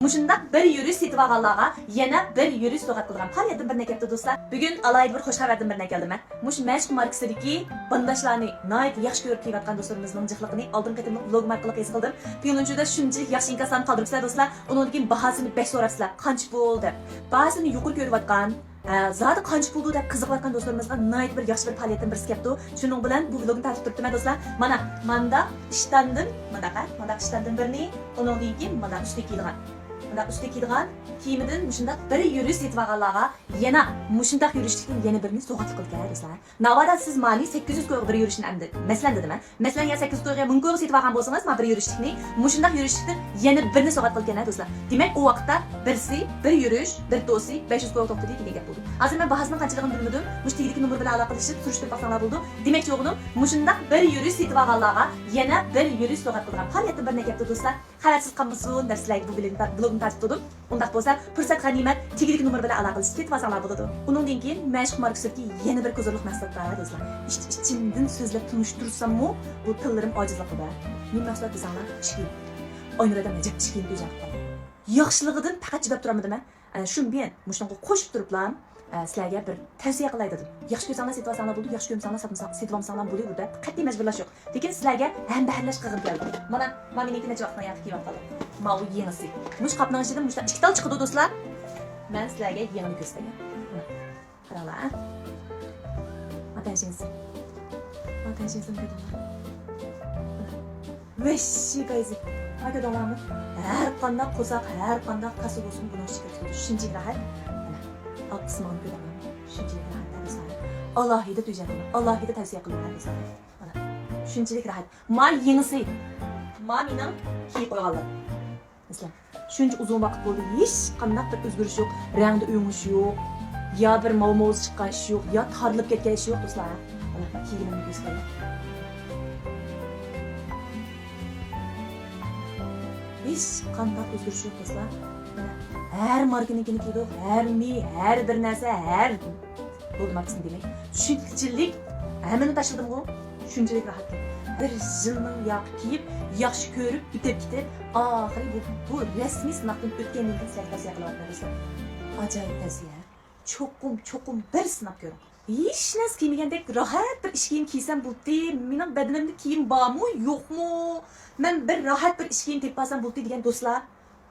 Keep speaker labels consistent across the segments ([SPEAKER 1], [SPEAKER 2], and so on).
[SPEAKER 1] Muşundaq bir yürüyüş setib alğanlarga yana bir yürüyüş so'g'at qilgan. Qaniyatdan bir nakapti do'stlar. Bugun alayda bir xush xabardan bir nakaldim men. Mush mashq markasidagi bandashlarni nayt yaxshi ko'rib kelayotgan do'stlarimizning jiqliqini oldin qatimliq vlog orqali his qildim. Piyonunjuda shunchalik yaxshi inkaslarni qoldiribsizlar do'stlar. Uningdagi bahosini 5 so'rabsizlar. Qancha bo'ldi deb. Bahosini yuqori ko'rayotgan zati qancha pul deb qiziqayotgan do'stlarimizga nayt bir yaxshi bir faoliyatdan birisi kelibdi. Shuning bilan bu vlogni tartib turibman do'stlar. Manda ishtandim, mana ishtandim birni, uningdan keyin mana ustiga kiyilgan. Bunda üstü kiydigan kiyimidan mushundaq bir yurish setib olganlarga yana mushundaq yurishlikni yana birini so'g'atib qilgan do'stlar. Navara siz mali 800 ko'g bir yurishni amdi. Masalan dedim. Masalan ya 800 ko'gga 1000 ko'g setib olgan bo'lsangiz, men bir yurishlikni mushundaq yurishlikni yana birini so'g'at qilgan do'stlar. Demak, u vaqtda birsi bir yurish, bir do'si 500 ko'g to'xtadi degan gap bo'ldi. Hozir men bahosini qanchaligini bilmadim. Mush teglik nomer bilan aloqalashib surishtirib baxsanglar bo'ldi. Demak, o'g'lim mushundaq bir yurish setib olganlarga yana bir yurish so'g'at qilgan. Qaniyatda bir nakapti do'stlar. Xalatsiz qolmasin dersizlar bu blogni tartib turdim. Undaq bo'lsa, fursat g'animat teglik nomer bilan aloqalashib ketib olsanglar bo'ladi. Uningdan keyin mashq markasidagi yana bir ko'zirliq maqsadlar do'stlar. İçimden so'zlab tunishtirsam-mu, bu tillarim ojizligida. Men maqsad desanglar, ishki. Oynadan ajab ishki dejaq. Yaxshiligidan faqat chidab turamadim men. Shu men mushunga qo'shib turiblam. Sizlarga bir tavsiya qilay dedim. Yaxshi ko'rsanglar setib olsanglar bo'ldi, yaxshi ko'rsanglar setib olsanglar bo'ldi deb qat'iy majburlash yo'q. Lekin sizlarga ham bahrlash qilib keldim. Mana meniki necha vaqtdan yaxshi kiyib oldim. Ma u yengisi. Mush qapning ichidan mushta ikkita chiqdi do'stlar. Men sizlarga yengini ko'rsataman. Qaranglar. Attention. Dedim. Veshi qaysi. Aytadimmi? Har qanday qo'saq, har qanday qasib bo'lsin buni chiqarib shuncha rahat. Alt kısmını göremem. Şunçilik rahatlar mesela. Allah'ıydı duyacağım. Allah'ıydı tavsiye kılıyorlar mesela. Bana. Şunçilik rahat. Ma yenisi. Ma benim kiyip koyalım. Mesela. Şunca uzun vakit oldu. Hiç kandak bir özgürüş yok. Rengde uyumuş yok. Ya bir mavmoz çıkan iş yok. Ya tarılıp ketken iş yok dostlar. Bana kiyimimi göstereyim. Hiç kandak özgürüş yok dostlar. Her markanınkini kiydik, her bir narsa, her bo'lmasın demek. Shunchalik hammani tashladim bu. Shunchalik rahat. Bir jilning yoq kiyib, yaxshi ko'rib, bitib ketib, oxiri bu rasmiy sinovdan o'tgandan keyin sizlarga tavsiya qilyapman. Ajoyib tavsiya. Cho'qim bir sinab ko'ring. Hech narsa kiymagandek rahat bir ish kiyim kiysam bo'ldi. Mening badanimda kiyim bormi, yo'qmi? Men bir rahat bir ish kiyim tepib olsam bo'ldi degan do'stlar.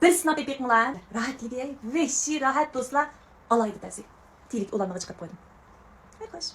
[SPEAKER 1] Bir sinab epekinglar. Rahatligi, veshi rahat do'stlar. Alayda tavsiya. Tilik ularni chiqarib qo'ydim. Xo'sh.